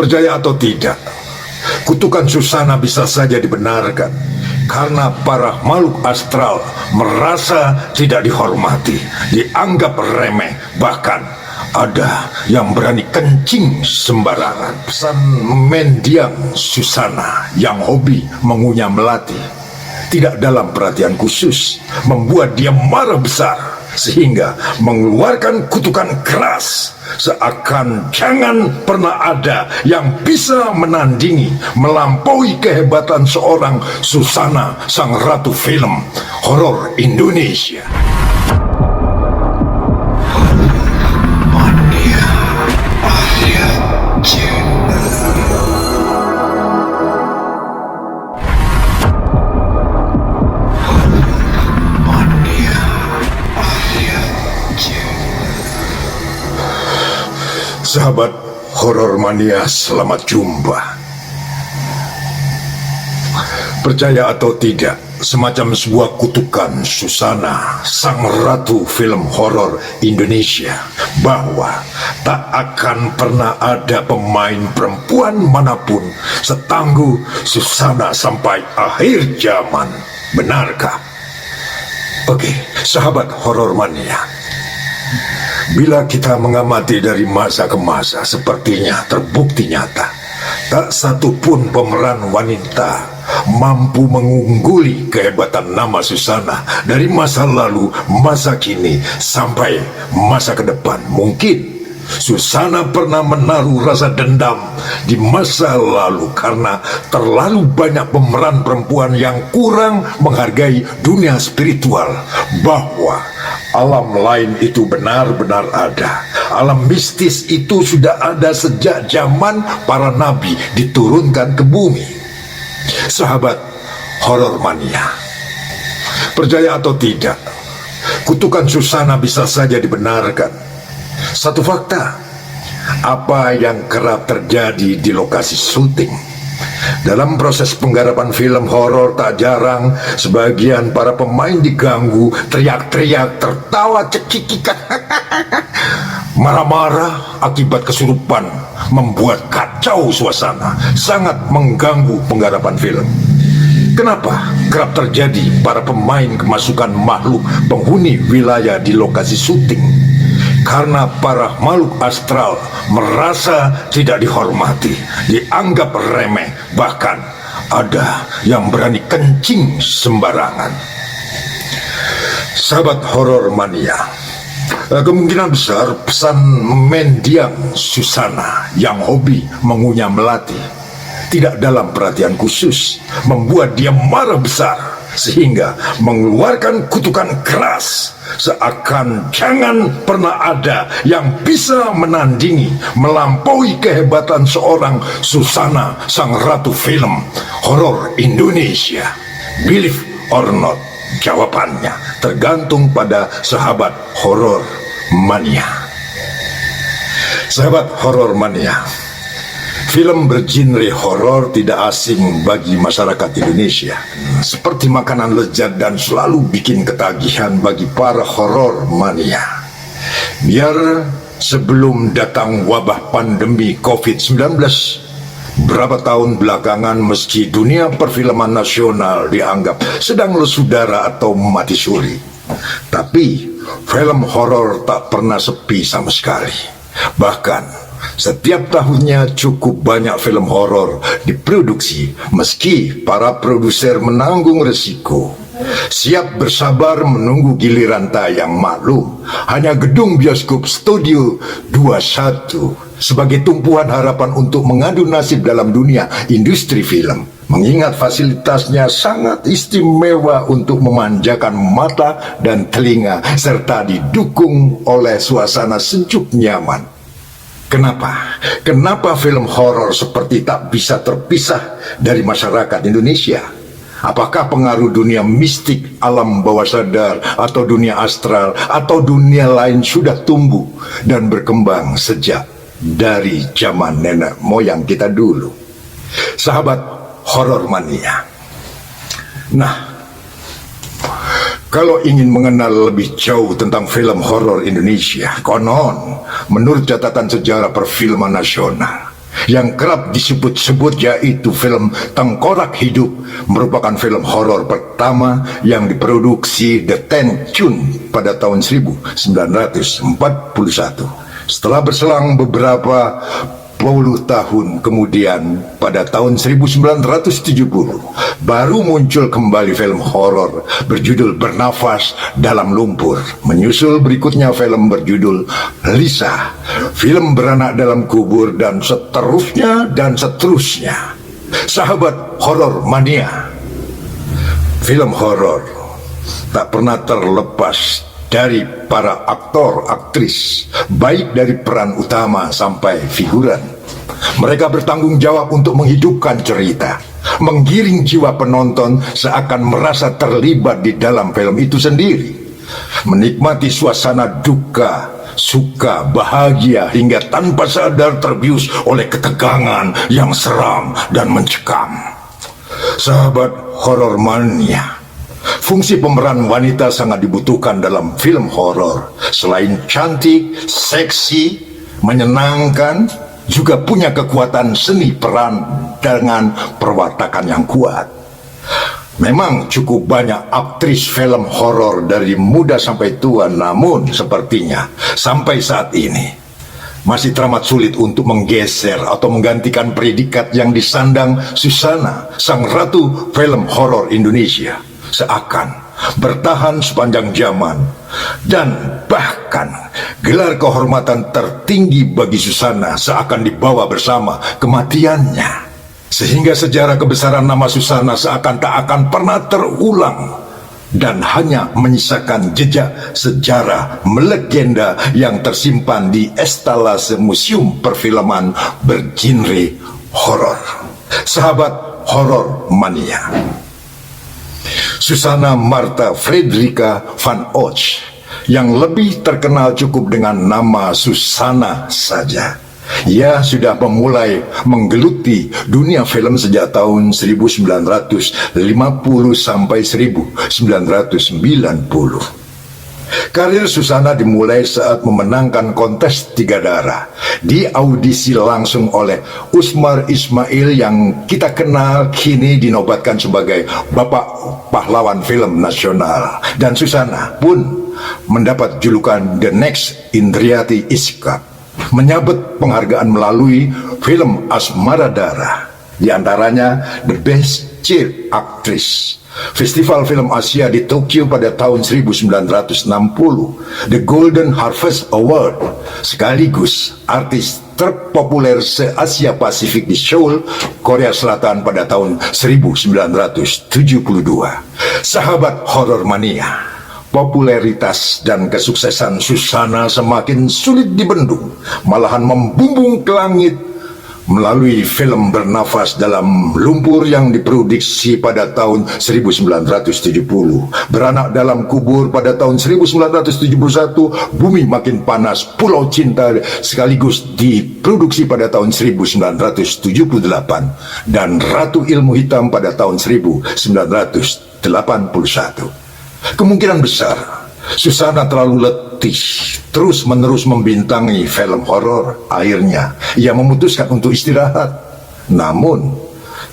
Percaya atau tidak, kutukan Susana bisa saja dibenarkan karena para makhluk astral merasa tidak dihormati, dianggap remeh, bahkan ada yang berani kencing sembarangan. Pesan mendiang Susana yang hobi mengunyah melati tidak dalam perhatian khusus membuat dia marah besar sehingga mengeluarkan kutukan keras, seakan jangan pernah ada yang bisa menandingi, melampaui kehebatan seorang Susana, sang ratu film horor Indonesia. Sahabat Horor Mania, selamat jumpa. Percaya atau tidak, semacam sebuah kutukan Susana, sang ratu film horor Indonesia, bahwa tak akan pernah ada pemain perempuan manapun setangguh Susana sampai akhir zaman. Benarkah? Oke, sahabat Horor Mania, bila kita mengamati dari masa ke masa, sepertinya terbukti nyata, tak satu pun pemeran wanita mampu mengungguli kehebatan nama Susana dari masa lalu, masa kini, sampai masa ke depan. Mungkin Susana pernah menaruh rasa dendam di masa lalu karena terlalu banyak pemeran perempuan yang kurang menghargai dunia spiritual, bahwa alam lain itu benar-benar ada. Alam mistis itu sudah ada sejak zaman para nabi diturunkan ke bumi. Sahabat Horor Mania, percaya atau tidak, kutukan Susana bisa saja dibenarkan. Satu fakta, apa yang kerap terjadi di lokasi syuting. Dalam proses penggarapan film horor, tak jarang sebagian para pemain diganggu, teriak-teriak, tertawa cekikikan, marah-marah akibat kesurupan, membuat kacau suasana, sangat mengganggu penggarapan film. Kenapa kerap terjadi para pemain kemasukan makhluk penghuni wilayah di lokasi syuting? Karena para makhluk astral merasa tidak dihormati, dianggap remeh, bahkan ada yang berani kencing sembarangan. Sahabat Horor Mania, kemungkinan besar pesan mendiang Susana yang hobi mengunyah melati tidak dalam perhatian khusus membuat dia marah besar sehingga mengeluarkan kutukan keras, seakan jangan pernah ada yang bisa menandingi, melampaui kehebatan seorang Susana, sang ratu film horor Indonesia. Believe or not, jawabannya tergantung pada sahabat Horor Mania. Sahabat Horor Mania, film bergenre horor tidak asing bagi masyarakat Indonesia. Seperti makanan lezat dan selalu bikin ketagihan bagi para horor mania. Biar sebelum datang wabah pandemi COVID-19, berapa tahun belakangan, meski dunia perfilman nasional dianggap sedang lesu darah atau mati suri, tapi film horor tak pernah sepi sama sekali. Bahkan setiap tahunnya cukup banyak film horor diproduksi, meski para produser menanggung resiko, siap bersabar menunggu giliran tayang. Maklum, hanya gedung bioskop Studio 21 sebagai tumpuan harapan untuk mengadu nasib dalam dunia industri film, mengingat fasilitasnya sangat istimewa untuk memanjakan mata dan telinga, serta didukung oleh suasana sejuk nyaman. Kenapa film horor seperti tak bisa terpisah dari masyarakat Indonesia? Apakah pengaruh dunia mistik, alam bawah sadar, atau dunia astral, atau dunia lain sudah tumbuh dan berkembang sejak dari zaman nenek moyang kita dulu? Sahabat Horor Mania, nah, kalau ingin mengenal lebih jauh tentang film horor Indonesia, konon menurut catatan sejarah perfilman nasional, yang kerap disebut-sebut yaitu film Tengkorak Hidup, merupakan film horor pertama yang diproduksi The Ten Chun pada tahun 1941. Setelah berselang beberapa puluh tahun kemudian, pada tahun 1970 baru muncul kembali film horor berjudul Bernafas dalam Lumpur. Menyusul berikutnya film berjudul Lisa, film Beranak dalam Kubur, dan seterusnya dan seterusnya. Sahabat horor mania, film horor tak pernah terlepas dari para aktor, aktris, baik dari peran utama sampai figuran. Mereka bertanggung jawab untuk menghidupkan cerita, menggiring jiwa penonton seakan merasa terlibat di dalam film itu sendiri, menikmati suasana duka, suka, bahagia, hingga tanpa sadar terbius oleh ketegangan yang seram dan mencekam. Sahabat horor mania, fungsi pemeran wanita sangat dibutuhkan dalam film horor. Selain cantik, seksi, menyenangkan, juga punya kekuatan seni peran dengan perwatakan yang kuat. Memang cukup banyak aktris film horor dari muda sampai tua, namun sepertinya sampai saat ini masih teramat sulit untuk menggeser atau menggantikan predikat yang disandang Susana, sang ratu film horor Indonesia. Seakan bertahan sepanjang zaman, dan bahkan gelar kehormatan tertinggi bagi Susana seakan dibawa bersama kematiannya, sehingga sejarah kebesaran nama Susana seakan tak akan pernah terulang dan hanya menyisakan jejak sejarah melegenda yang tersimpan di estalase museum perfilman bergenre horor. Sahabat horor mania, Susana Martha Frederica van Och, yang lebih terkenal cukup dengan nama Susana saja. Ia sudah memulai menggeluti dunia film sejak tahun 1950 sampai 1990. Karir Susana dimulai saat memenangkan kontes Tiga Darah, diaudisi langsung oleh Usmar Ismail yang kita kenal kini dinobatkan sebagai Bapak Pahlawan Film Nasional. Dan Susana pun mendapat julukan The Next Indriati Iskak, menyabet penghargaan melalui film Asmara Darah, diantaranya The Best Child Actress, Festival Film Asia di Tokyo pada tahun 1960, The Golden Harvest Award, sekaligus artis terpopuler se-Asia Pasifik di Seoul, Korea Selatan pada tahun 1972. Sahabat horor mania, popularitas dan kesuksesan Susana semakin sulit dibendung, malahan membumbung ke langit melalui film Bernafas dalam Lumpur yang diproduksi pada tahun 1970, Beranak dalam Kubur pada tahun 1971, Bumi Makin Panas, Pulau Cinta sekaligus diproduksi pada tahun 1978, dan Ratu Ilmu Hitam pada tahun 1981. Kemungkinan besar Susana terlalu letih terus-menerus membintangi film horor. Akhirnya ia memutuskan untuk istirahat. Namun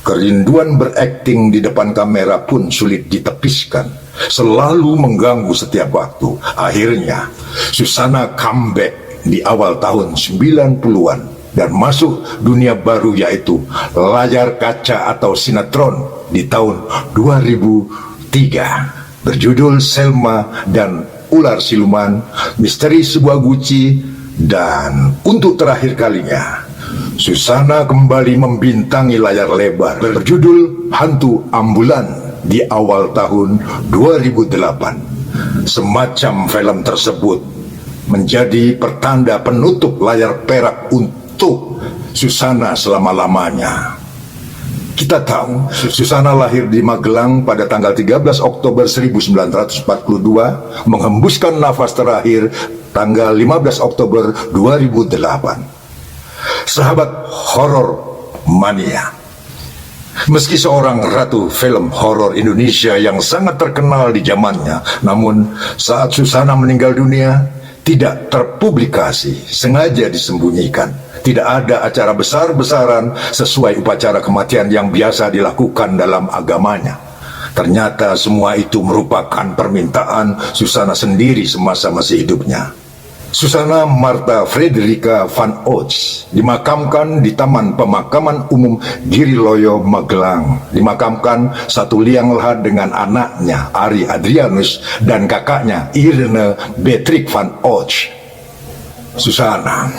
kerinduan berakting di depan kamera pun sulit ditepiskan, selalu mengganggu setiap waktu. Akhirnya Susana comeback di awal tahun 90-an dan masuk dunia baru, yaitu layar kaca atau sinetron di tahun 2003 berjudul Selma dan Ular Siluman, Misteri Sebuah Guci, dan untuk terakhir kalinya Susana kembali membintangi layar lebar berjudul Hantu Ambulan di awal tahun 2008. Semacam film tersebut menjadi pertanda penutup layar perak untuk Susana selama-lamanya. Kita tahu Susana lahir di Magelang pada tanggal 13 Oktober 1942, menghembuskan nafas terakhir tanggal 15 Oktober 2008. Sahabat horor mania, meski seorang ratu film horor Indonesia yang sangat terkenal di zamannya, namun saat Susana meninggal dunia tidak terpublikasi, sengaja disembunyikan. Tidak ada acara besar-besaran sesuai upacara kematian yang biasa dilakukan dalam agamanya. Ternyata semua itu merupakan permintaan Susana sendiri semasa masih hidupnya. Susana Martha Frederica van Ots dimakamkan di Taman Pemakaman Umum Giriloyo, Magelang. Dimakamkan satu liang lahat dengan anaknya Ari Adrianus dan kakaknya Irene Beatrix van Ots. Susana,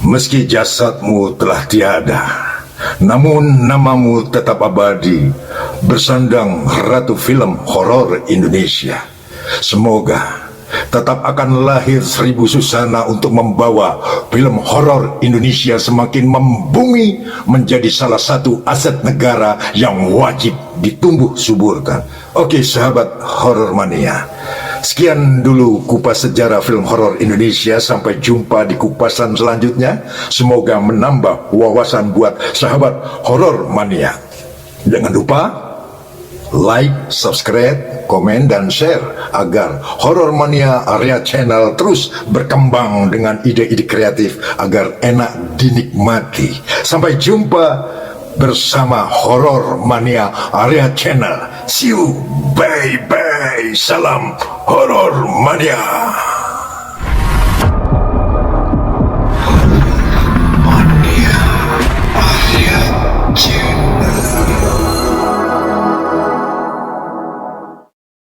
meski jasadmu telah tiada, namun namamu tetap abadi bersandang Ratu Film Horor Indonesia. Semoga tetap akan lahir 1000 Susana untuk membawa film horor Indonesia semakin membumi menjadi salah satu aset negara yang wajib ditumbuh suburkan. Oke sahabat horor mania, sekian dulu kupas sejarah film horor Indonesia. Sampai jumpa di kupasan selanjutnya. Semoga menambah wawasan buat sahabat horor mania. Jangan lupa like, subscribe, komen, dan share agar Horor Mania Area Channel terus berkembang dengan ide-ide kreatif agar enak dinikmati. Sampai jumpa bersama Horor Mania Area Channel. See you, bye bye. Salam Horor Mania.